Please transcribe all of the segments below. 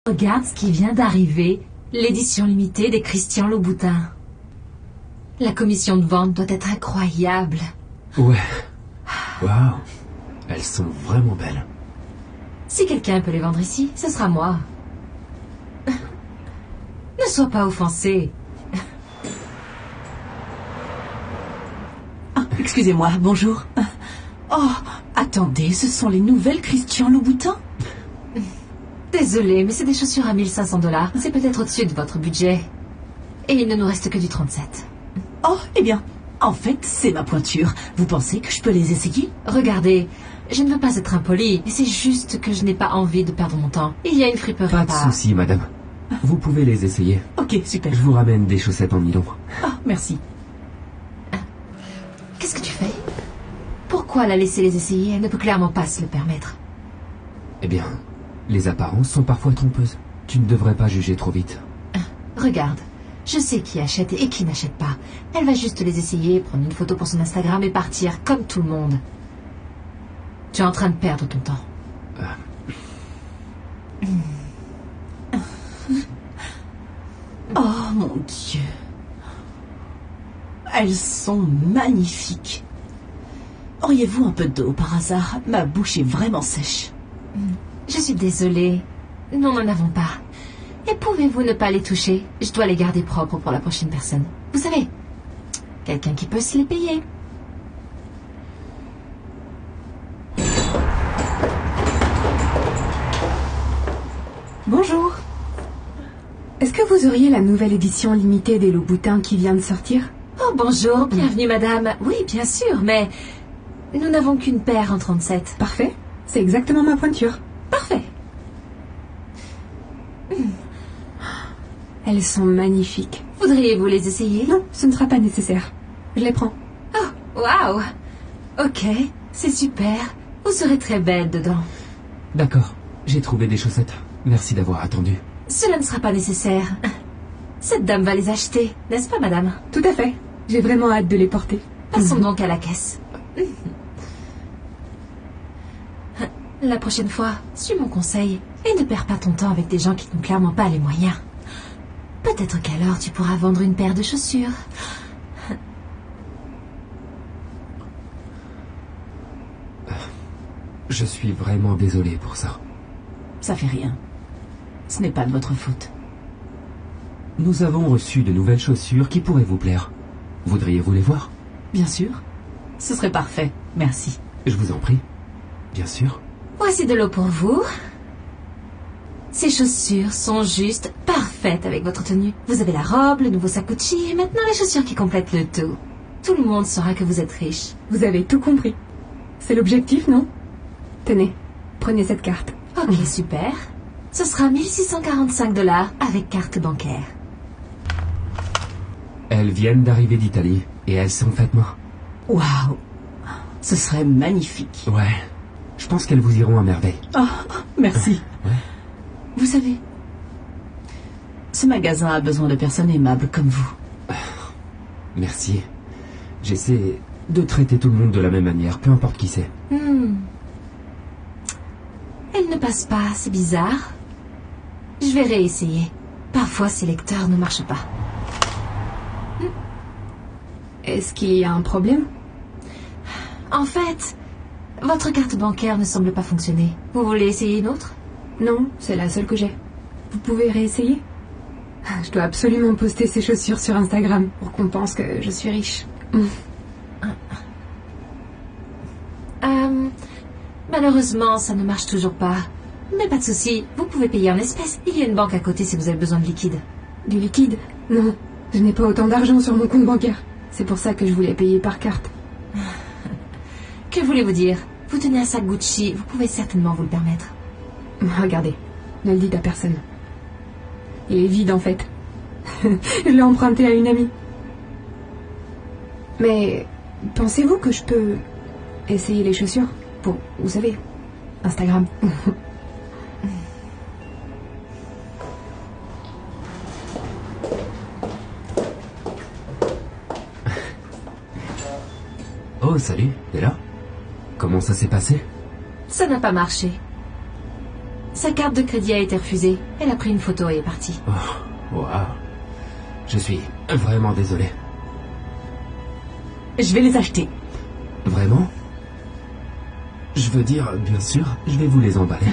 Regarde ce qui vient d'arriver, l'édition limitée des Christian Louboutin. La commission de vente doit être incroyable. Ouais. Waouh. Elles sont vraiment belles. Si quelqu'un peut les vendre ici, ce sera moi. Ne sois pas offensé. Ah, excusez-moi, bonjour. Oh, attendez, ce sont les nouvelles Christian Louboutin? Désolée, mais c'est des chaussures à 1500 $. C'est peut-être au-dessus de votre budget. Et il ne nous reste que du 37. Oh, eh bien, en fait, c'est ma pointure. Vous pensez que je peux les essayer? Regardez, je ne veux pas être impoli, mais c'est juste que je n'ai pas envie de perdre mon temps. Il y a une friperie Pas de souci, madame. Vous pouvez les essayer. Ok, super. Je vous ramène des chaussettes en nylon. Ah, merci. Qu'est-ce que tu fais? Pourquoi la laisser les essayer? Elle ne peut clairement pas se le permettre. Eh bien, les apparences sont parfois trompeuses. Tu ne devrais pas juger trop vite. Regarde, je sais qui achète et qui n'achète pas. Elle va juste les essayer, prendre une photo pour son Instagram et partir, comme tout le monde. Tu es en train de perdre ton temps. Oh mon Dieu. Elles sont magnifiques. Auriez-vous un peu d'eau par hasard? Ma bouche est vraiment sèche. Je suis désolée. Nous n'en avons pas. Et pouvez-vous ne pas les toucher? Je dois les garder propres pour la prochaine personne. Vous savez, quelqu'un qui peut se les payer. Bonjour. Est-ce que vous auriez la nouvelle édition limitée des Louboutin qui vient de sortir? Oh, bonjour, bienvenue madame. Oui, bien sûr, mais nous n'avons qu'une paire en 37. Parfait. C'est exactement ma pointure. Parfait. Elles sont magnifiques. Voudriez-vous les essayer? Non, ce ne sera pas nécessaire. Je les prends. Oh, waouh. Ok, c'est super. Vous serez très belle dedans. D'accord, j'ai trouvé des chaussettes. Merci d'avoir attendu. Cela ne sera pas nécessaire. Cette dame va les acheter, n'est-ce pas, madame? Tout à fait. J'ai vraiment hâte de les porter. Passons donc à la caisse. La prochaine fois, suis mon conseil et ne perds pas ton temps avec des gens qui n'ont clairement pas les moyens. Peut-être qu'alors tu pourras vendre une paire de chaussures. Je suis vraiment désolé pour ça. Ça fait rien. Ce n'est pas de votre faute. Nous avons reçu de nouvelles chaussures qui pourraient vous plaire. Voudriez-vous les voir? Bien sûr. Ce serait parfait. Merci. Je vous en prie. Bien sûr. Voici de l'eau pour vous. Ces chaussures sont juste parfaites avec votre tenue. Vous avez la robe, le nouveau Sakuchi et maintenant les chaussures qui complètent le tout. Tout le monde saura que vous êtes riche. Vous avez tout compris. C'est l'objectif, non? Tenez, prenez cette carte. Ok, super. Ce sera 1645 $ avec carte bancaire. Elles viennent d'arriver d'Italie et elles sont faites main. Waouh. Ce serait magnifique. Ouais. Je pense qu'elles vous iront à merveille. Oh, merci. Ouais. Vous savez, ce magasin a besoin de personnes aimables comme vous. Merci. J'essaie de traiter tout le monde de la même manière, peu importe qui c'est. Elle ne passe pas, c'est bizarre. Je vais réessayer. Parfois, ces lecteurs ne marchent pas. Est-ce qu'il y a un problème? En fait, votre carte bancaire ne semble pas fonctionner. Vous voulez essayer une autre? Non, c'est la seule que j'ai. Vous pouvez réessayer? Je dois absolument poster ces chaussures sur Instagram pour qu'on pense que je suis riche. Malheureusement, ça ne marche toujours pas. Mais pas de souci, vous pouvez payer en espèces. Il y a une banque à côté si vous avez besoin de liquide. Du liquide? Non, je n'ai pas autant d'argent sur mon compte bancaire. C'est pour ça que je voulais payer par carte. Que voulez-vous dire? Vous tenez un sac Gucci, vous pouvez certainement vous le permettre. Regardez, ne le dites à personne. Il est vide en fait. Je l'ai emprunté à une amie. Mais pensez-vous que je peux essayer les chaussures pour, vous savez, Instagram? Oh, salut, t'es là? Comment ça s'est passé? Ça n'a pas marché. Sa carte de crédit a été refusée. Elle a pris une photo et est partie. Oh, waouh. Je suis vraiment désolé. Je vais les acheter. Vraiment? Je veux dire, bien sûr, je vais vous les emballer.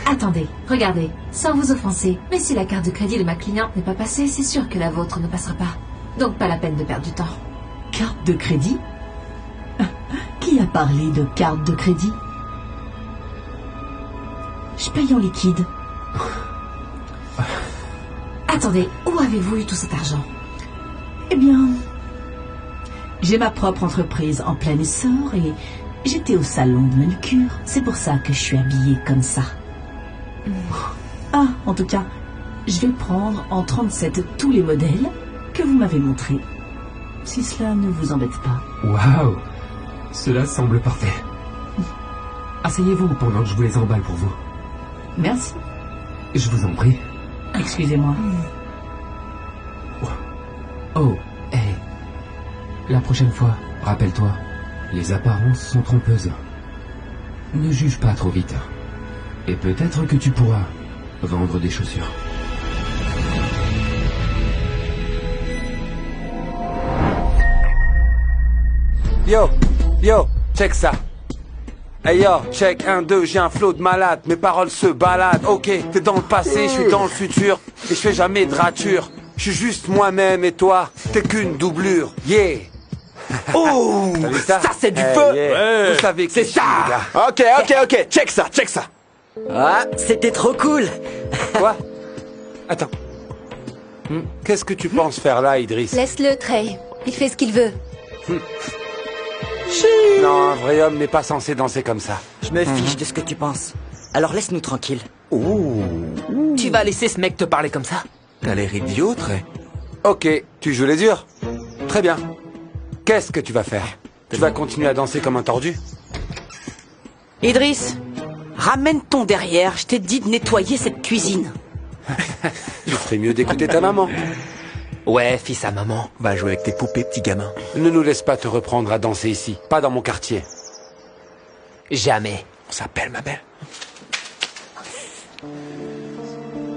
Attendez, regardez, sans vous offenser, mais si la carte de crédit de ma cliente n'est pas passée, c'est sûr que la vôtre ne passera pas. Donc pas la peine de perdre du temps. Carte de crédit? Qui a parlé de carte de crédit? Je paye en liquide. Attendez, où avez-vous eu tout cet argent? Eh bien, j'ai ma propre entreprise en plein essor et j'étais au salon de manucure. C'est pour ça que je suis habillée comme ça. Ah, en tout cas, je vais prendre en 37 tous les modèles que vous m'avez montrés. Si cela ne vous embête pas. Waouh. Cela semble parfait. Asseyez-vous pendant que je vous les emballe pour vous. Merci. Je vous en prie. Excusez-moi. Oh, hé. La prochaine fois, rappelle-toi, les apparences sont trompeuses. Ne juge pas trop vite. Et peut-être que tu pourras vendre des chaussures. Yo, check ça. Hey yo, check 1, 2, j'ai un flow de malade, mes paroles se baladent. Ok, t'es dans le passé, je suis dans le futur, et je fais jamais de rature. Je suis juste moi-même et toi, t'es qu'une doublure. Yeah. Oh, T'as vu ça? ça c'est du Hey, feu. yeah. Vous savez C'est qui je suis, ça. les gars. Ok, check ça. Ah, c'était trop cool. Quoi? Attends. Qu'est-ce que tu penses faire là, Idriss? Laisse-le, Trey. Il fait ce qu'il veut. Non, un vrai homme n'est pas censé danser comme ça. Je me fiche de ce que tu penses. Alors laisse-nous tranquille. Tu vas laisser ce mec te parler comme ça? T'as l'air idiot, Trey. Ok, tu joues les durs? Très bien. Qu'est-ce que tu vas faire? Tu vas continuer à danser comme un tordu? Idriss, ramène ton derrière. Je t'ai dit de nettoyer cette cuisine. Tu ferais mieux d'écouter ta maman. Ouais, fils à maman. Va jouer avec tes poupées, petit gamin. Ne nous laisse pas te reprendre à danser ici, pas dans mon quartier. Jamais. On s'appelle, ma belle.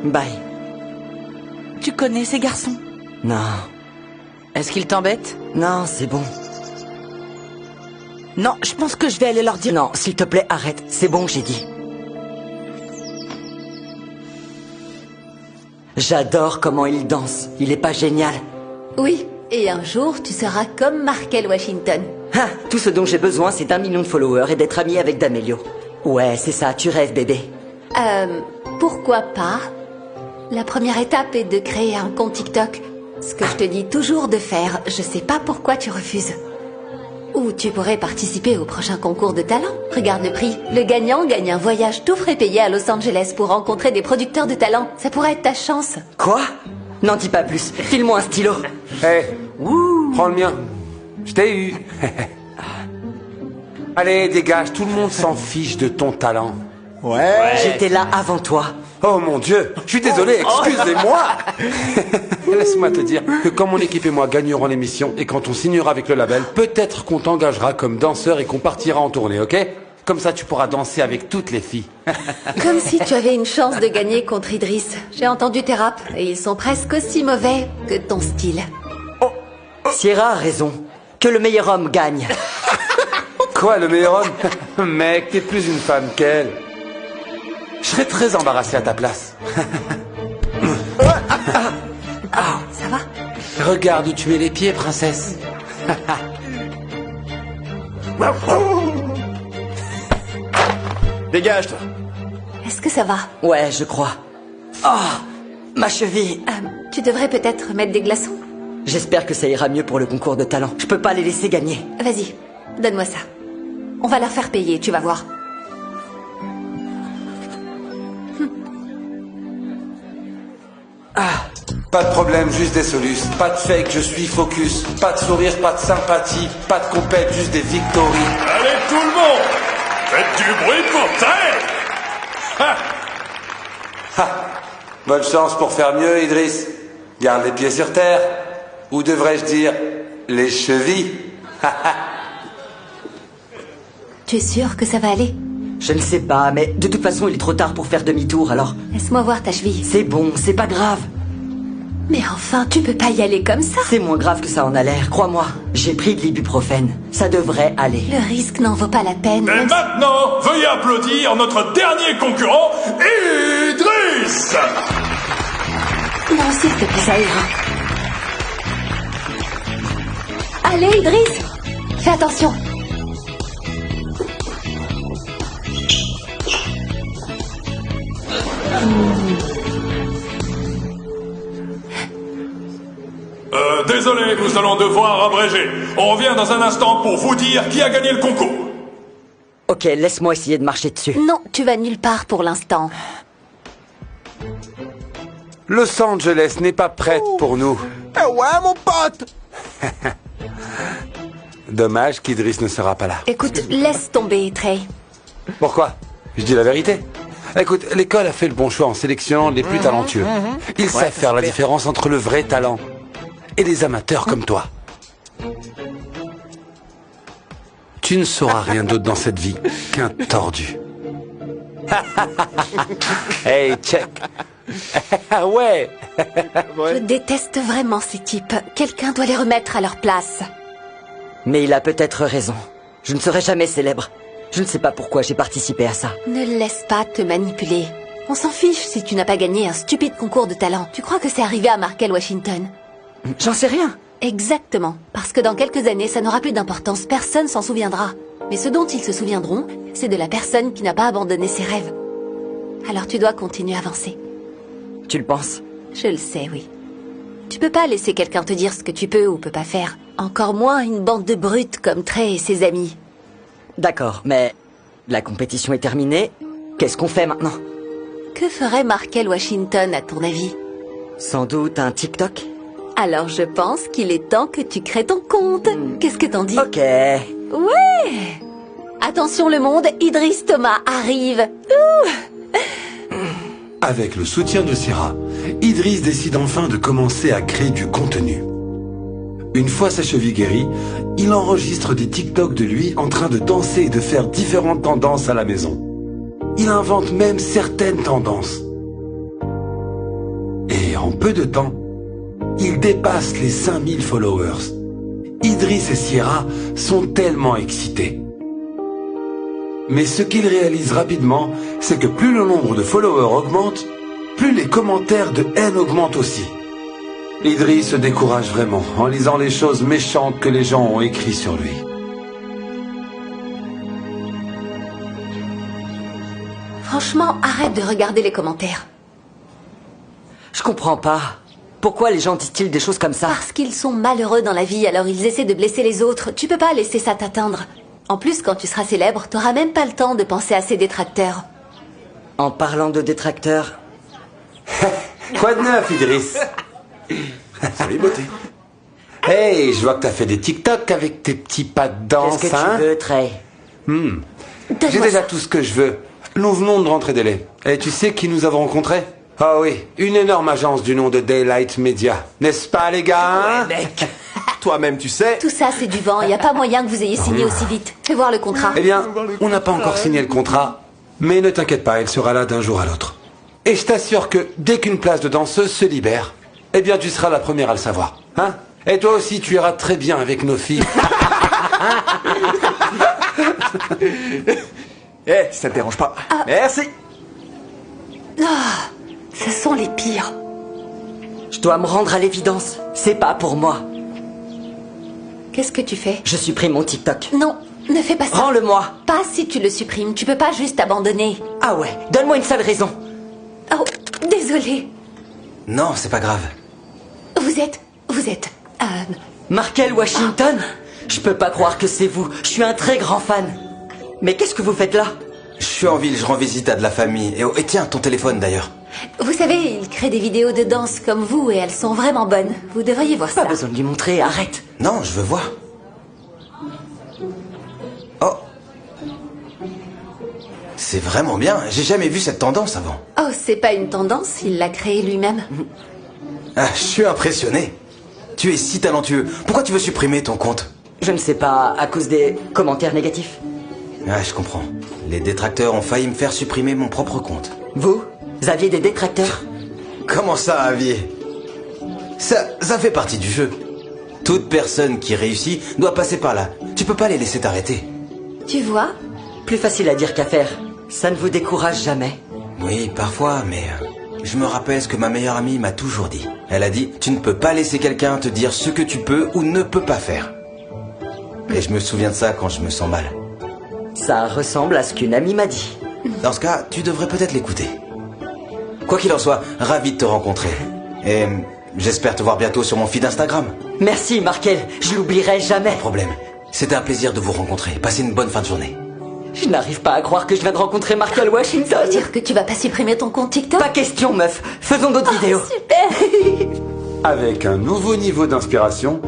Bye. Tu connais ces garçons? Non. Est-ce qu'ils t'embêtent? Non, c'est bon. Non, je pense que je vais aller leur dire. Non, s'il te plaît, arrête. C'est bon, j'ai dit. J'adore comment il danse. Il est pas génial? Oui, et un jour, tu seras comme Markel Washington. Ah, tout ce dont j'ai besoin, c'est d'1 million de followers et d'être ami avec D'Amelio. Ouais, c'est ça, tu rêves, bébé. Pourquoi pas? La première étape est de créer un compte TikTok. Ce que je te dis toujours de faire, je sais pas pourquoi tu refuses. Ou tu pourrais participer au prochain concours de talent. Regarde le prix. Le gagnant gagne un voyage tout frais payé à Los Angeles pour rencontrer des producteurs de talent. Ça pourrait être ta chance. Quoi? N'en dis pas plus. File-moi un stylo. Hé, prends le mien. Je t'ai eu. Allez, dégage, tout le monde s'en fiche de ton talent. Ouais. J'étais là avant toi. Oh mon Dieu, je suis désolé, excusez-moi. Laisse-moi te dire que quand mon équipe et moi gagnerons l'émission et quand on signera avec le label, peut-être qu'on t'engagera comme danseur et qu'on partira en tournée, ok? Comme ça, tu pourras danser avec toutes les filles. Comme si tu avais une chance de gagner contre Idriss. J'ai entendu tes raps et ils sont presque aussi mauvais que ton style. Sierra a raison. Que le meilleur homme gagne. Quoi, le meilleur homme? Mec, t'es plus une femme qu'elle. Je serais très embarrassé à ta place. Ça va? Regarde où tu mets les pieds, princesse. Dégage, toi. Est-ce que ça va? Ouais, je crois. Oh, ma cheville. Tu devrais peut-être mettre des glaçons. J'espère que ça ira mieux pour le concours de talent. Je peux pas les laisser gagner. Vas-y, donne-moi ça. On va leur faire payer, tu vas voir. Pas de problème, juste des solutions. Pas de fake, je suis focus. Pas de sourire, pas de sympathie. Pas de compète, juste des victories. Allez tout le monde, faites du bruit pour Trey. Bonne chance pour faire mieux, Idriss. Garde les pieds sur terre. Ou devrais-je dire, les chevilles. Tu es sûr que ça va aller? Je ne sais pas, mais de toute façon, il est trop tard pour faire demi-tour, alors... Laisse-moi voir ta cheville. C'est bon, c'est pas grave. Mais enfin, tu peux pas y aller comme ça. C'est moins grave que ça en a l'air, crois-moi. J'ai pris de l'ibuprofène. Ça devrait aller. Le risque n'en vaut pas la peine. Et maintenant, veuillez applaudir notre dernier concurrent, Idriss. Non, s'il te plaît. Ça ira. Allez, Idriss, fais attention. Désolé, nous allons devoir abréger. On revient dans un instant pour vous dire qui a gagné le concours. Ok, laisse-moi essayer de marcher dessus. Non, tu vas nulle part pour l'instant. Los Angeles n'est pas prête pour nous. Eh ouais, mon pote. Dommage qu'Idriss ne sera pas là. Écoute, laisse tomber, Trey. Pourquoi? Je dis la vérité. Écoute, l'école a fait le bon choix en sélectionnant les plus talentueux. Ils savent faire la différence entre le vrai talent et les amateurs comme toi. Tu ne sauras rien d'autre dans cette vie qu'un tordu. Hey, check. Ouais. Je déteste vraiment ces types. Quelqu'un doit les remettre à leur place. Mais il a peut-être raison. Je ne serai jamais célèbre. Je ne sais pas pourquoi j'ai participé à ça. Ne laisse pas te manipuler. On s'en fiche si tu n'as pas gagné un stupide concours de talent. Tu crois que c'est arrivé à Markel Washington? J'en sais rien. Exactement. Parce que dans quelques années, ça n'aura plus d'importance. Personne s'en souviendra. Mais ce dont ils se souviendront, c'est de la personne qui n'a pas abandonné ses rêves. Alors tu dois continuer à avancer. Tu le penses? Je le sais, oui. Tu peux pas laisser quelqu'un te dire ce que tu peux ou peux pas faire. Encore moins une bande de brutes comme Trey et ses amis. D'accord, mais la compétition est terminée. Qu'est-ce qu'on fait maintenant? Que ferait Markel Washington, à ton avis? Sans doute un TikTok? Alors je pense qu'il est temps que tu crées ton compte. Qu'est-ce que t'en dis? Ok. Ouais! Attention le monde, Idriss Thomas arrive. Avec le soutien de Syrah, Idriss décide enfin de commencer à créer du contenu. Une fois sa cheville guérie, il enregistre des TikTok de lui en train de danser et de faire différentes tendances à la maison. Il invente même certaines tendances. Et en peu de temps, il dépasse les 5000 followers. Idriss et Sierra sont tellement excités. Mais ce qu'ils réalisent rapidement, c'est que plus le nombre de followers augmente, plus les commentaires de haine augmentent aussi. Idriss se décourage vraiment en lisant les choses méchantes que les gens ont écrites sur lui. Franchement, arrête de regarder les commentaires. Je comprends pas. Pourquoi les gens disent-ils des choses comme ça? Parce qu'ils sont malheureux dans la vie, alors ils essaient de blesser les autres. Tu peux pas laisser ça t'atteindre. En plus, quand tu seras célèbre, t'auras même pas le temps de penser à ces détracteurs. En parlant de détracteurs... Quoi de neuf, Idriss? Salut, beauté. Hey, je vois que t'as fait des TikTok avec tes petits pas de danse, Qu'est-ce que hein? tu veux, Trey? J'ai déjà tout ce que je veux. Nous venons de rentrer délai. Et tu sais qui nous avons rencontrés? Ah oui, une énorme agence du nom de Daylight Media. N'est-ce pas, les gars? Mec, toi-même, tu sais. Tout ça, c'est du vent. Y a pas moyen que vous ayez signé aussi vite. Fais voir le contrat. Eh bien, on n'a pas encore signé le contrat. Mais ne t'inquiète pas, il sera là d'un jour à l'autre. Et je t'assure que dès qu'une place de danseuse se libère, eh bien, tu seras la première à le savoir. Hein? Et toi aussi, tu iras très bien avec nos filles. Eh, si ça te dérange pas. Merci. Ce sont les pires. Je dois me rendre à l'évidence. C'est pas pour moi. Qu'est-ce que tu fais? Je supprime mon TikTok. Non, ne fais pas ça. Rends-le-moi. Pas si tu le supprimes. Tu peux pas juste abandonner. Ah ouais, donne-moi une seule raison. Oh, désolé. Non, c'est pas grave. Vous êtes... Markel Washington? Je peux pas croire que c'est vous. Je suis un très grand fan. Mais qu'est-ce que vous faites là? Je suis en ville, je rends visite à de la famille. Et tiens, ton téléphone d'ailleurs. Vous savez, il crée des vidéos de danse comme vous et elles sont vraiment bonnes. Vous devriez voir ça. Pas besoin de lui montrer, arrête. Non, je veux voir. Oh. C'est vraiment bien. J'ai jamais vu cette tendance avant. Oh, c'est pas une tendance, il l'a créée lui-même. Ah, je suis impressionné. Tu es si talentueux. Pourquoi tu veux supprimer ton compte? Je ne sais pas, à cause des commentaires négatifs. Ah, je comprends. Les détracteurs ont failli me faire supprimer mon propre compte. Vous aviez des détracteurs? Comment ça, aviez? Ça fait partie du jeu. Toute personne qui réussit doit passer par là. Tu peux pas les laisser t'arrêter. Tu vois? Plus facile à dire qu'à faire. Ça ne vous décourage jamais? Oui, parfois, mais... je me rappelle ce que ma meilleure amie m'a toujours dit. Elle a dit, tu ne peux pas laisser quelqu'un te dire ce que tu peux ou ne peux pas faire. Et je me souviens de ça quand je me sens mal. Ça ressemble à ce qu'une amie m'a dit. Dans ce cas, tu devrais peut-être l'écouter. Quoi qu'il en soit, ravi de te rencontrer. Et j'espère te voir bientôt sur mon feed Instagram. Merci, Markel. Je l'oublierai jamais. Pas de problème. C'était un plaisir de vous rencontrer. Passez une bonne fin de journée. Je n'arrive pas à croire que je viens de rencontrer Markel Washington. Ça veut dire que tu vas pas supprimer ton compte TikTok? Pas question, meuf. Faisons d'autres vidéos. Super. Avec un nouveau niveau d'inspiration,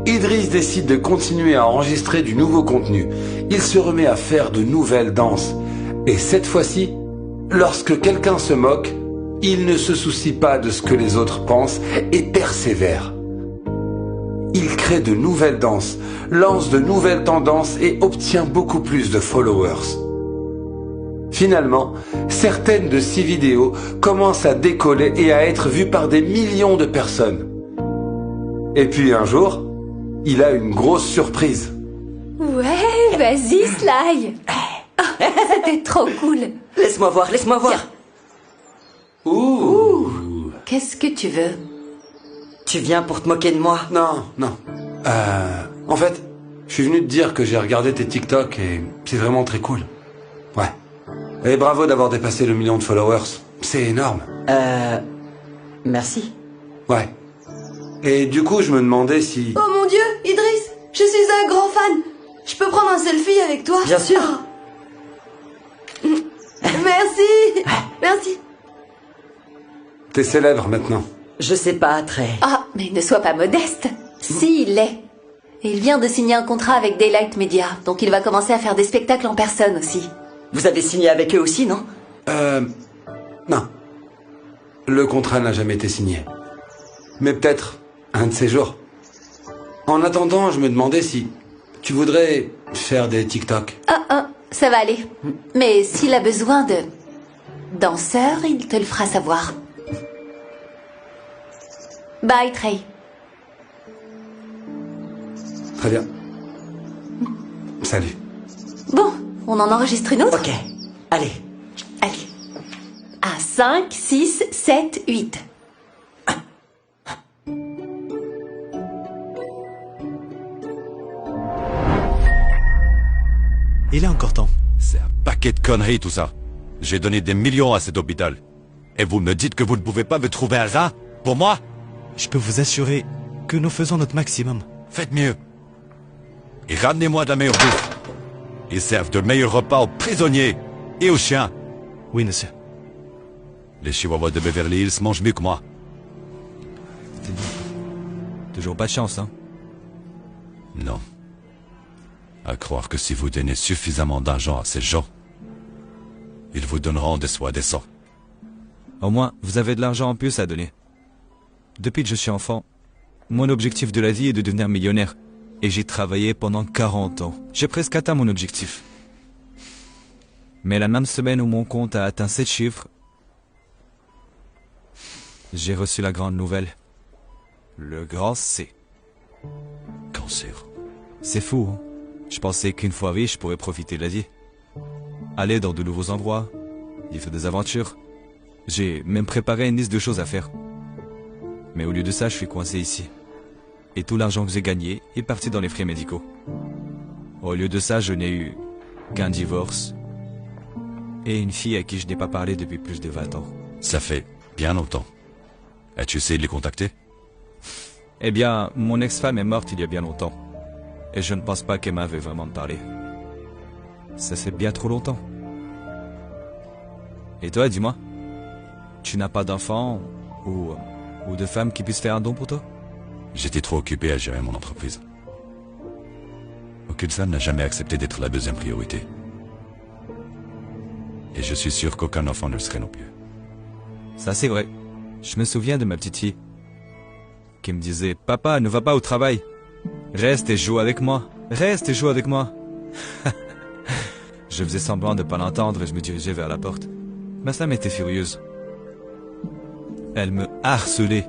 Idriss décide de continuer à enregistrer du nouveau contenu. Il se remet à faire de nouvelles danses. Et cette fois-ci, lorsque quelqu'un se moque, il ne se soucie pas de ce que les autres pensent et persévère. Il crée de nouvelles danses, lance de nouvelles tendances et obtient beaucoup plus de followers. Finalement, certaines de ses vidéos commencent à décoller et à être vues par des millions de personnes. Et puis un jour, il a une grosse surprise. Ouais, vas-y, Sly. C'était trop cool. Laisse-moi voir, laisse-moi voir. Ouh. Qu'est-ce que tu veux? Tu viens pour te moquer de moi? Non. En fait, je suis venu te dire que j'ai regardé tes TikTok et c'est vraiment très cool. Ouais. Et bravo d'avoir dépassé le 1 million de followers. C'est énorme. Merci. Ouais. Et du coup, je me demandais si... Oh mon Dieu, Idriss, je suis un grand fan. Je peux prendre un selfie avec toi? Bien sûr. Merci. Merci. T'es célèbre maintenant. Je sais pas, très... Ah, mais ne sois pas modeste. Si, il l'est. Et il vient de signer un contrat avec Daylight Media, donc il va commencer à faire des spectacles en personne aussi. Vous avez signé avec eux aussi, non? Non. Le contrat n'a jamais été signé. Mais peut-être un de ces jours. En attendant, je me demandais si tu voudrais faire des TikTok. Ça va aller. Mais s'il a besoin de danseurs, il te le fera savoir. Bye, Trey. Très bien. Salut. Bon, on en enregistre une autre? Ok. Allez. Allez. À 5, 6, 7, 8. Il est encore temps. C'est un paquet de conneries tout ça. J'ai donné des millions à cet hôpital. Et vous me dites que vous ne pouvez pas me trouver un rat pour moi? Je peux vous assurer que nous faisons notre maximum. Faites mieux. Et ramenez-moi de la meilleure bouffe. Ils servent de meilleurs repas aux prisonniers et aux chiens. Oui, monsieur. Les chihuahuas de Beverly Hills mangent mieux que moi. Toujours pas de chance, hein? Non. À croire que si vous donnez suffisamment d'argent à ces gens, ils vous donneront des soins décents. Au moins, vous avez de l'argent en plus à donner. Depuis que je suis enfant, mon objectif de la vie est de devenir millionnaire. Et j'ai travaillé pendant 40 ans. J'ai presque atteint mon objectif. Mais la même semaine où mon compte a atteint 7 chiffres, j'ai reçu la grande nouvelle. Le grand C. Cancer. C'est fou, hein? Je pensais qu'une fois riche, je pourrais profiter de la vie. Aller dans de nouveaux endroits, vivre des aventures. J'ai même préparé une liste de choses à faire. Mais au lieu de ça, je suis coincé ici. Et tout l'argent que j'ai gagné est parti dans les frais médicaux. Au lieu de ça, je n'ai eu qu'un divorce et une fille à qui je n'ai pas parlé depuis plus de 20 ans. Ça fait bien longtemps. As-tu essayé de les contacter? Eh bien, mon ex-femme est morte il y a bien longtemps. Et je ne pense pas qu'Emma veut vraiment me parler. Ça fait bien trop longtemps. Et toi, dis-moi, tu n'as pas d'enfant ou de femme qui puisse faire un don pour toi? J'étais trop occupé à gérer mon entreprise. Aucune femme n'a jamais accepté d'être la deuxième priorité. Et je suis sûr qu'aucun enfant ne le serait non plus. Ça c'est vrai. Je me souviens de ma petite fille qui me disait « Papa, ne va pas au travail. Reste et joue avec moi. Reste et joue avec moi. » Je faisais semblant de ne pas l'entendre et je me dirigeais vers la porte. Ma femme était furieuse. Elle me harcelait.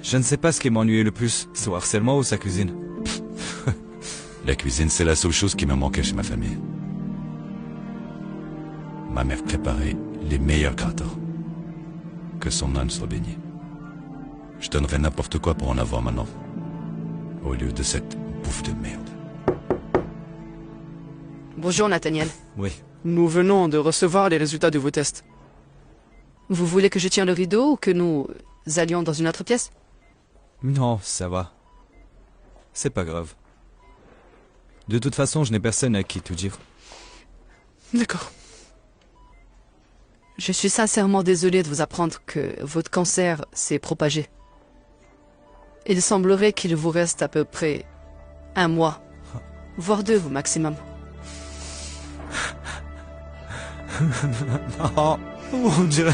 Je ne sais pas ce qui m'ennuyait le plus, son harcèlement ou sa cuisine. La cuisine, c'est la seule chose qui me manquait chez ma famille. Ma mère préparait les meilleurs gratins. Que son âme soit béni. Je donnerais n'importe quoi pour en avoir maintenant. Au lieu de cette bouffe de merde. Bonjour Nathaniel. Oui. Nous venons de recevoir les résultats de vos tests. Vous voulez que je tienne le rideau ou que nous allions dans une autre pièce? Non, ça va. C'est pas grave. De toute façon, je n'ai personne à qui tout dire. D'accord. Je suis sincèrement désolé de vous apprendre que votre cancer s'est propagé. Il semblerait qu'il vous reste à peu près 1 mois, voire 2 au maximum. Non, mon Dieu.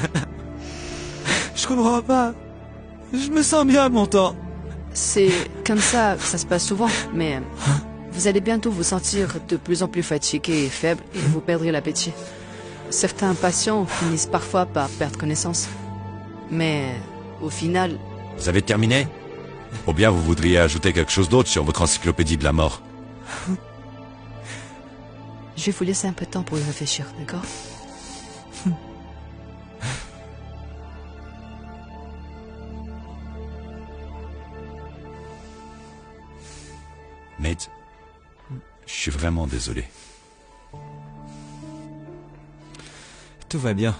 Je comprends pas. Je me sens bien, mon temps. C'est comme ça que ça se passe souvent, mais vous allez bientôt vous sentir de plus en plus fatigué et faible et vous perdrez l'appétit. Certains patients finissent parfois par perdre connaissance. Mais au final... Vous avez terminé? Ou bien vous voudriez ajouter quelque chose d'autre sur votre encyclopédie de la mort? Je vais vous laisser un peu de temps pour y réfléchir, d'accord? Nate, je suis vraiment désolé. Tout va bien.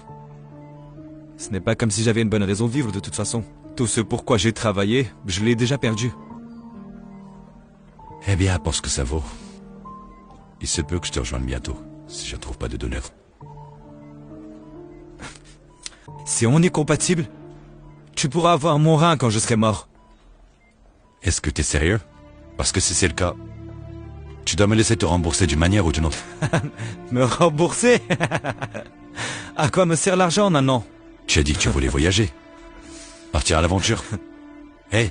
Ce n'est pas comme si j'avais une bonne raison de vivre de toute façon. Tout ce pourquoi j'ai travaillé, je l'ai déjà perdu. Eh bien, pour ce que ça vaut, il se peut que je te rejoigne bientôt, si je ne trouve pas de donneur. Si on est compatible, tu pourras avoir mon rein quand je serai mort. Est-ce que t'es sérieux? Parce que si c'est le cas, tu dois me laisser te rembourser d'une manière ou d'une autre. Me rembourser? À quoi me sert l'argent maintenant? Tu as dit que tu voulais voyager. Partir à l'aventure. Hé,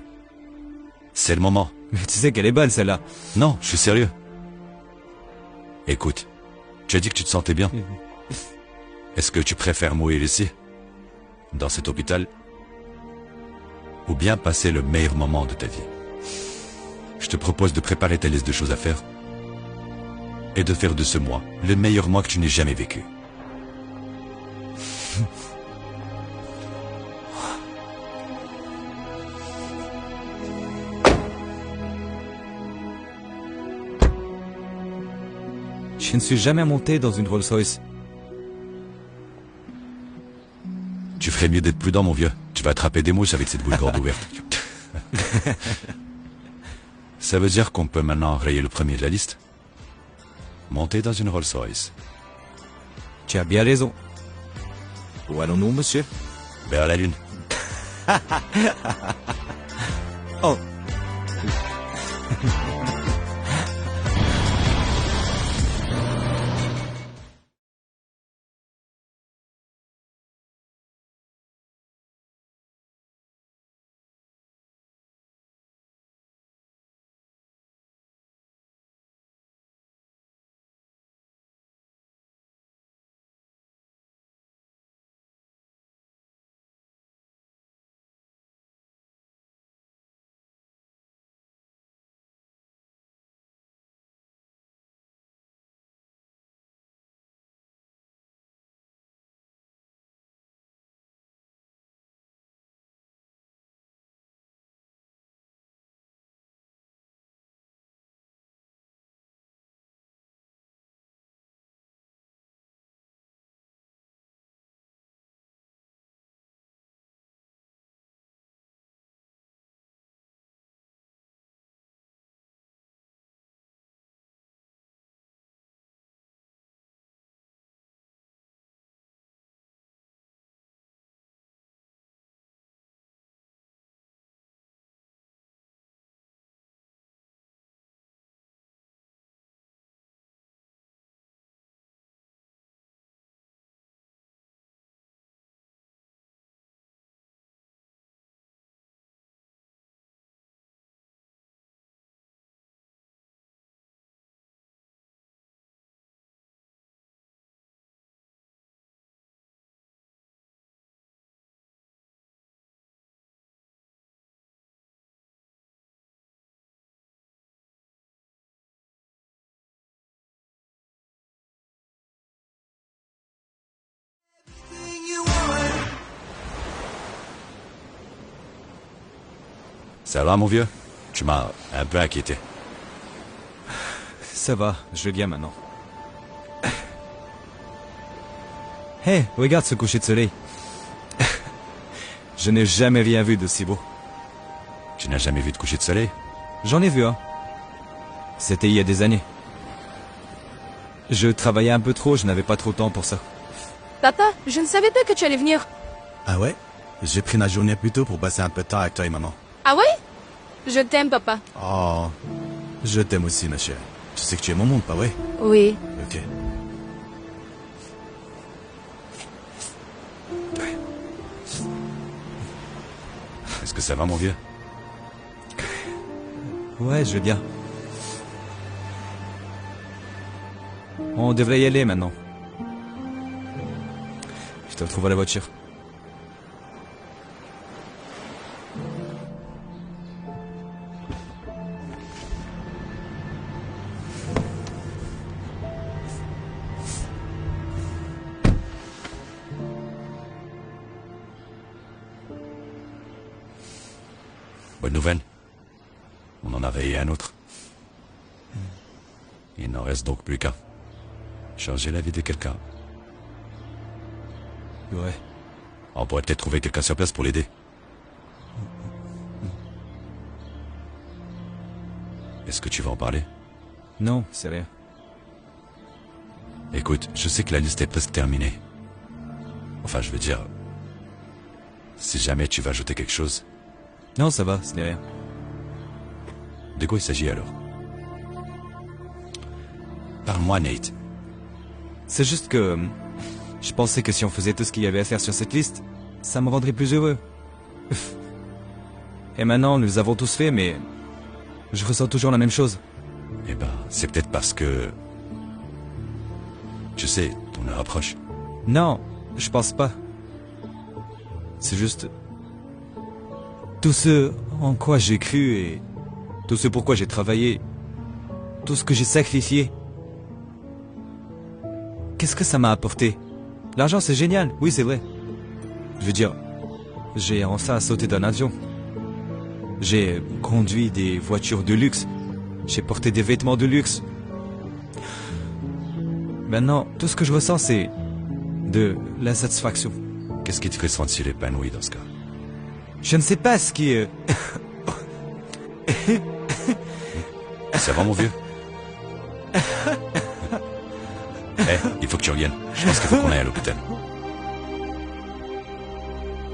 c'est le moment. Mais tu sais qu'elle est bonne celle-là. Non, je suis sérieux. Écoute, tu as dit que tu te sentais bien. Est-ce que tu préfères mourir ici, dans cet hôpital, ou bien passer le meilleur moment de ta vie? Je te propose de préparer ta liste de choses à faire et de faire de ce mois le meilleur mois que tu n'aies jamais vécu. Je ne suis jamais monté dans une Rolls-Royce. Tu ferais mieux d'être prudent, mon vieux. Tu vas attraper des mouches avec cette bouche grande ouverte. Ça veut dire qu'on peut maintenant rayer le premier de la liste. Monter dans une Rolls-Royce. Tu as bien raison. Où allons-nous, monsieur? Vers la lune. Oh. Ça va, mon vieux? Tu m'as un peu inquiété. Ça va, je vais bien maintenant. Hé, regarde ce coucher de soleil. Je n'ai jamais rien vu de si beau. Tu n'as jamais vu de coucher de soleil? J'en ai vu un. C'était il y a des années. Je travaillais un peu trop, je n'avais pas trop de temps pour ça. Papa, je ne savais pas que tu allais venir. Ah ouais? J'ai pris ma journée plus tôt pour passer un peu de temps avec toi et maman. Ah ouais? Je t'aime, papa. Oh, je t'aime aussi, ma chère. Tu sais que tu es mon monde, pas vrai? Oui. Ok. Est-ce que ça va, mon vieux? Ouais, je vais bien. On devrait y aller maintenant. Je te retrouve à la voiture. Bonne nouvelle. On en a veillé un autre. Il n'en reste donc plus qu'un. Changer la vie de quelqu'un. Ouais. On pourrait peut-être trouver quelqu'un sur place pour l'aider. Est-ce que tu vas en parler? Non, c'est rien. Écoute, je sais que la liste est presque terminée. Enfin, je veux dire... Si jamais tu vas ajouter quelque chose... Non, ça va, ce n'est rien. De quoi il s'agit alors? Parle-moi, Nate. C'est juste que... Je pensais que si on faisait tout ce qu'il y avait à faire sur cette liste, ça me rendrait plus heureux. Et maintenant, nous avons tous fait, mais... Je ressens toujours la même chose. Eh ben, c'est peut-être parce que... Tu sais, ton heure approche. Non, je pense pas. C'est juste... Tout ce en quoi j'ai cru et... Tout ce pourquoi j'ai travaillé... Tout ce que j'ai sacrifié... Qu'est-ce que ça m'a apporté? L'argent, c'est génial, oui, c'est vrai. Je veux dire, j'ai enfin sauté d'un avion. J'ai conduit des voitures de luxe. J'ai porté des vêtements de luxe. Maintenant, tout ce que je ressens, c'est de la satisfaction. Qu'est-ce qui te fait sentir épanoui dans ce cas? Je ne sais pas ce qui est... Ça va, mon vieux? Il faut que tu reviennes. Je pense qu'il faut qu'on aille à l'hôpital.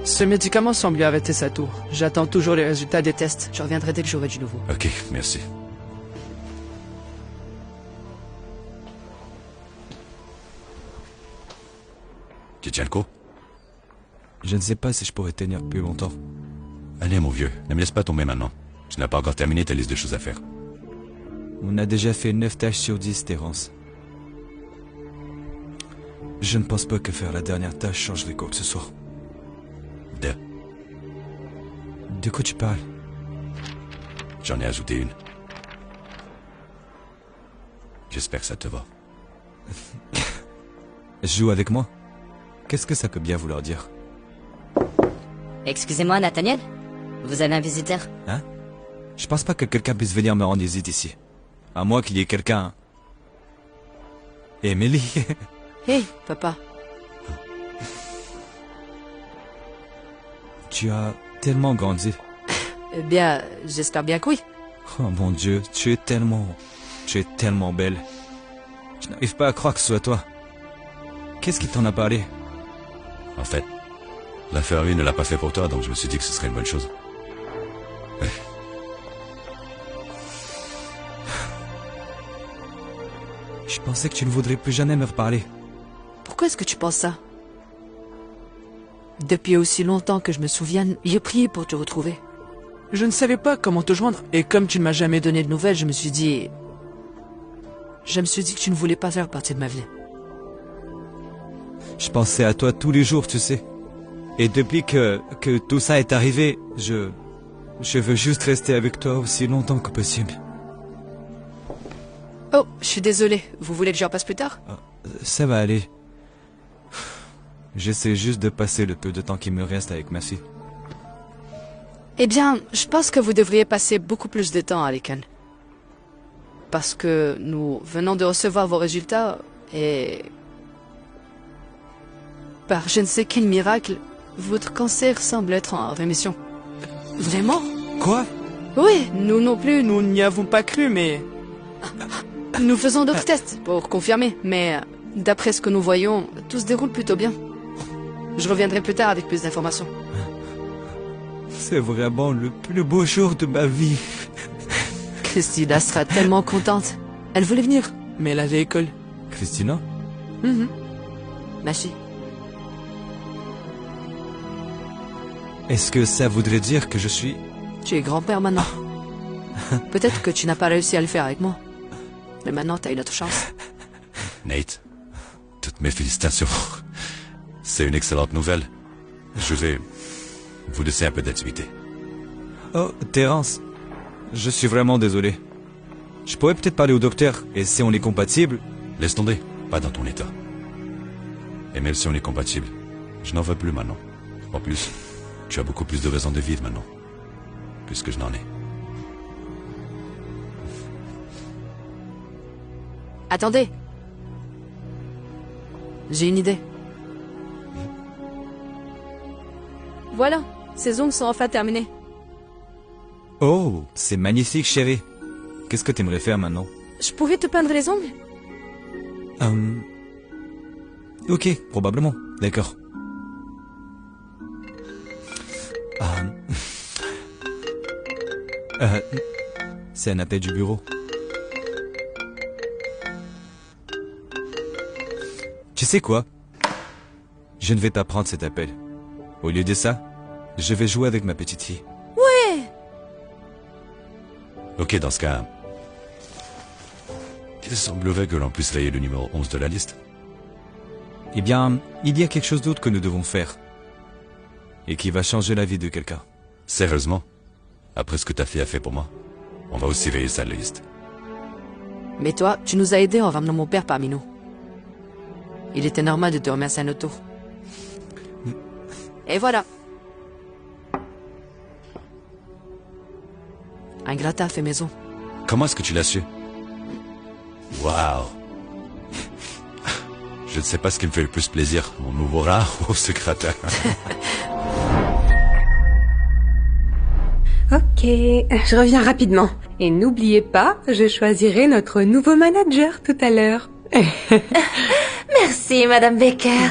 Ce médicament semble lui arrêter sa toux. J'attends toujours les résultats des tests. Je reviendrai dès que j'aurai du nouveau. Ok, merci. Tu tiens le coup? Je ne sais pas si je pourrais tenir plus longtemps. Allez, mon vieux, ne me laisse pas tomber maintenant. Tu n'as pas encore terminé ta liste de choses à faire. On a déjà fait 9 tâches sur 10, Terence. Je ne pense pas que faire la dernière tâche changerait quoi que ce soit. De quoi tu parles? J'en ai ajouté une. J'espère que ça te va. Joue avec moi? Qu'est-ce que ça peut bien vouloir dire? Excusez-moi, Nathaniel? Vous avez un visiteur? Hein? Je pense pas que quelqu'un puisse venir me rendre visite ici. À moins qu'il y ait quelqu'un... Emily. Hé, papa. Tu as tellement grandi. Eh bien, j'espère bien que oui. Oh mon Dieu, tu es tellement belle. Je n'arrive pas à croire que ce soit toi. Qu'est-ce qui t'en a parlé? En fait, l'infirmier ne l'a pas fait pour toi, donc je me suis dit que ce serait une bonne chose. Je pensais que tu ne voudrais plus jamais me reparler. Pourquoi est-ce que tu penses ça? Depuis aussi longtemps que je me souvienne, j'ai prié pour te retrouver. Je ne savais pas comment te joindre, et comme tu ne m'as jamais donné de nouvelles, je me suis dit que tu ne voulais pas faire partie de ma vie. Je pensais à toi tous les jours, tu sais. Et depuis que tout ça est arrivé, je veux juste rester avec toi aussi longtemps que possible. Oh, je suis désolé. Vous voulez que je repasse plus tard? Ça va aller. J'essaie juste de passer le peu de temps qui me reste avec ma fille. Eh bien, je pense que vous devriez passer beaucoup plus de temps à Laken. Parce que nous venons de recevoir vos résultats et... par je ne sais quel miracle, votre cancer semble être en rémission. Vraiment? Quoi? Oui, nous non plus, nous n'y avons pas cru, mais... Nous faisons d'autres tests pour confirmer, mais d'après ce que nous voyons, tout se déroule plutôt bien. Je reviendrai plus tard avec plus d'informations. C'est vraiment le plus beau jour de ma vie. Christina sera tellement contente. Elle voulait venir, mais elle avait école. Christina? Ma fille. Est-ce que ça voudrait dire que je suis... Tu es grand-père maintenant. Peut-être que tu n'as pas réussi à le faire avec moi. Mais maintenant, t'as une autre chance. Nate, toutes mes félicitations. C'est une excellente nouvelle. Je vais vous laisser un peu d'activité. Oh, Terence. Je suis vraiment désolé. Je pourrais peut-être parler au docteur, et si on est compatible... Laisse tomber, pas dans ton état. Et même si on est compatible, je n'en veux plus maintenant. En plus, tu as beaucoup plus de raisons de vivre maintenant. Plus que je n'en ai. Attendez. J'ai une idée. Voilà, ces ongles sont enfin terminés. Oh, c'est magnifique, chérie. Qu'est-ce que t'aimerais faire maintenant? Je pouvais te peindre les ongles? Ok, probablement. D'accord. C'est un appel du bureau. Tu sais quoi? Je ne vais pas prendre cet appel. Au lieu de ça, je vais jouer avec ma petite fille. Ouais! Ok, dans ce cas... Il semblerait que l'on puisse rayer le numéro 11 de la liste. Eh bien, il y a quelque chose d'autre que nous devons faire. Et qui va changer la vie de quelqu'un. Sérieusement? Après ce que ta fille a fait pour moi, on va aussi rayer sa liste. Mais toi, tu nous as aidés en ramenant mon père parmi nous. Il était normal de te remercier à notre tour. Et voilà. Un gratin fait maison. Comment est-ce que tu l'as su? Waouh! Je ne sais pas ce qui me fait le plus plaisir, mon nouveau rat ou ce gratin. Ok, je reviens rapidement. Et n'oubliez pas, je choisirai notre nouveau manager tout à l'heure. Merci, Madame Baker.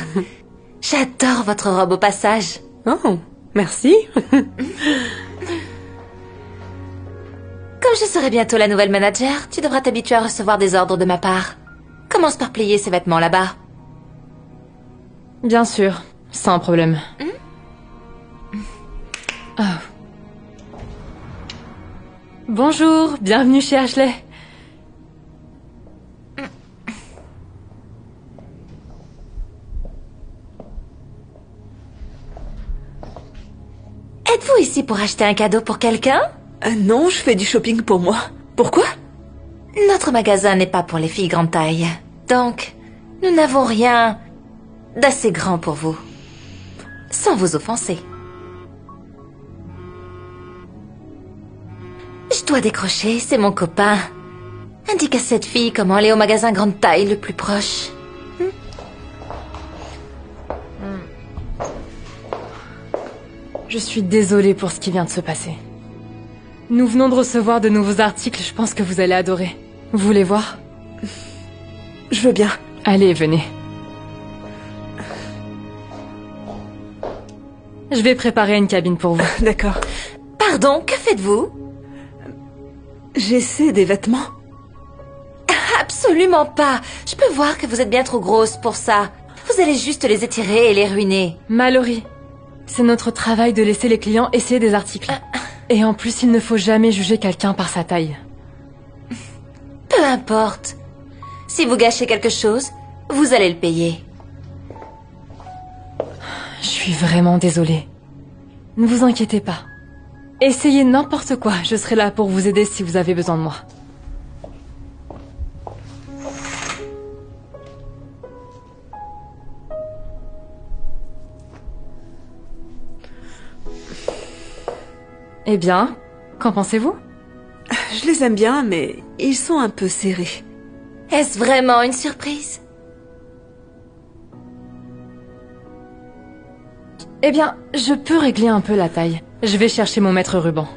J'adore votre robe au passage. Oh, merci. Comme je serai bientôt la nouvelle manager, tu devras t'habituer à recevoir des ordres de ma part. Commence par plier ces vêtements là-bas. Bien sûr, sans problème. Oh. Bonjour, bienvenue chez Ashley. Êtes-vous ici pour acheter un cadeau pour quelqu'un? Non, je fais du shopping pour moi. Pourquoi? Notre magasin n'est pas pour les filles grande taille. Donc, nous n'avons rien d'assez grand pour vous. Sans vous offenser. Je dois décrocher, c'est mon copain. Indique à cette fille comment aller au magasin grande taille le plus proche. Je suis désolée pour ce qui vient de se passer. Nous venons de recevoir de nouveaux articles, je pense que vous allez adorer. Vous voulez voir? Je veux bien. Allez, venez. Je vais préparer une cabine pour vous. D'accord. Pardon, que faites-vous? J'essaie des vêtements. Absolument pas. Je peux voir que vous êtes bien trop grosse pour ça. Vous allez juste les étirer et les ruiner. Mallory, c'est notre travail de laisser les clients essayer des articles. Et en plus, il ne faut jamais juger quelqu'un par sa taille. Peu importe. Si vous gâchez quelque chose, vous allez le payer. Je suis vraiment désolée. Ne vous inquiétez pas. Essayez n'importe quoi, je serai là pour vous aider si vous avez besoin de moi. Eh bien, qu'en pensez-vous? Je les aime bien, mais ils sont un peu serrés. Est-ce vraiment une surprise? Eh bien, je peux régler un peu la taille. Je vais chercher mon maître ruban.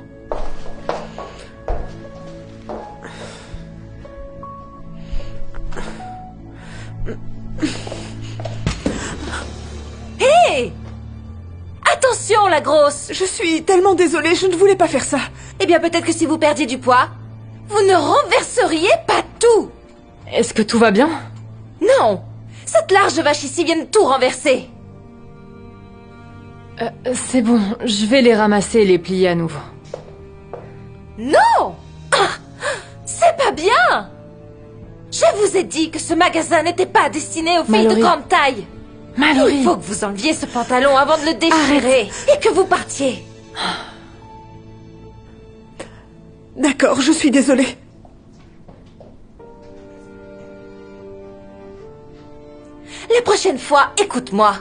Hé! Attention, la grosse! Je suis tellement désolée, je ne voulais pas faire ça. Eh bien, peut-être que si vous perdiez du poids, vous ne renverseriez pas tout! Est-ce que tout va bien? Non! Cette large vache ici vient de tout renverser! C'est bon, je vais les ramasser et les plier à nouveau. Non! Ah, c'est pas bien! Je vous ai dit que ce magasin n'était pas destiné aux filles de grande taille! Mallory! Il faut que vous enleviez ce pantalon avant de le déchirer et que vous partiez! D'accord, je suis désolée. La prochaine fois, écoute-moi.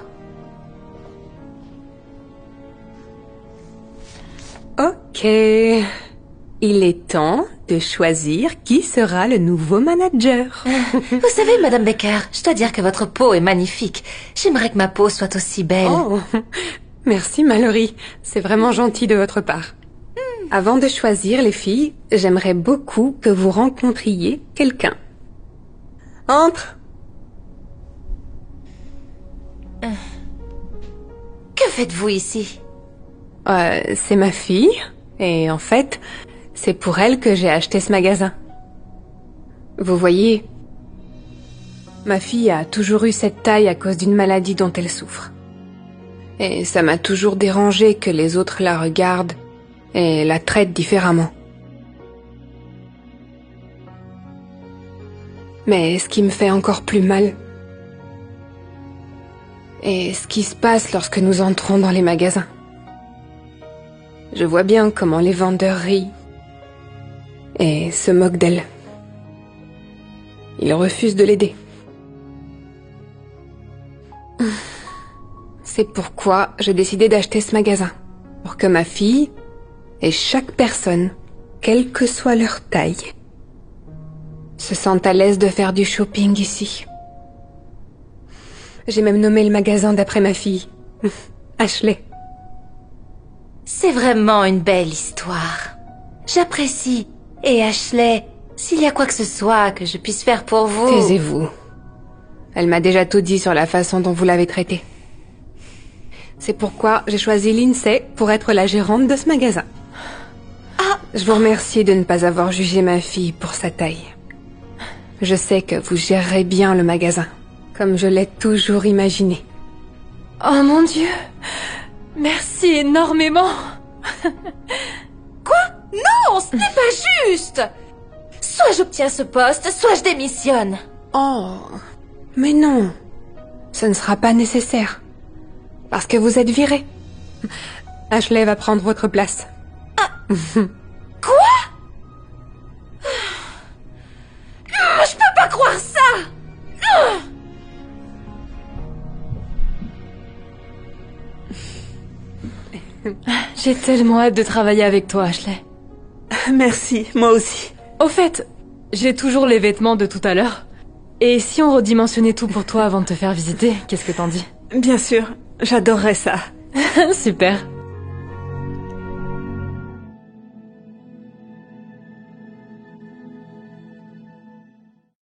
Ok. Il est temps de choisir qui sera le nouveau manager. Vous savez, Madame Baker, je dois dire que votre peau est magnifique. J'aimerais que ma peau soit aussi belle. Oh, merci Mallory. C'est vraiment gentil de votre part. Avant de choisir les filles, j'aimerais beaucoup que vous rencontriez quelqu'un. Entre. Que faites-vous ici? C'est ma fille, et en fait, c'est pour elle que j'ai acheté ce magasin. Vous voyez, ma fille a toujours eu cette taille à cause d'une maladie dont elle souffre. Et ça m'a toujours dérangé que les autres la regardent et la traitent différemment. Mais ce qui me fait encore plus mal est ce qui se passe lorsque nous entrons dans les magasins. Je vois bien comment les vendeurs rient et se moquent d'elle. Ils refusent de l'aider. C'est pourquoi j'ai décidé d'acheter ce magasin, pour que ma fille et chaque personne, quelle que soit leur taille, se sentent à l'aise de faire du shopping ici. J'ai même nommé le magasin d'après ma fille, Ashley. C'est vraiment une belle histoire. J'apprécie. Et Ashley, s'il y a quoi que ce soit que je puisse faire pour vous... Taisez-vous. Elle m'a déjà tout dit sur la façon dont vous l'avez traitée. C'est pourquoi j'ai choisi Lindsay pour être la gérante de ce magasin. Ah. Je vous remercie de ne pas avoir jugé ma fille pour sa taille. Je sais que vous gérerez bien le magasin, comme je l'ai toujours imaginé. Oh mon Dieu! Merci énormément. Quoi? Non, ce n'est pas juste. Soit j'obtiens ce poste, soit je démissionne. Oh, mais non. Ce ne sera pas nécessaire. Parce que vous êtes viré. Ashley va prendre votre place. Ah. Quoi? Je peux pas croire ça. J'ai tellement hâte de travailler avec toi, Ashley. Merci, moi aussi. Au fait, j'ai toujours les vêtements de tout à l'heure. Et si on redimensionnait tout pour toi avant de te faire visiter, qu'est-ce que t'en dis? Bien sûr, j'adorerais ça. Super.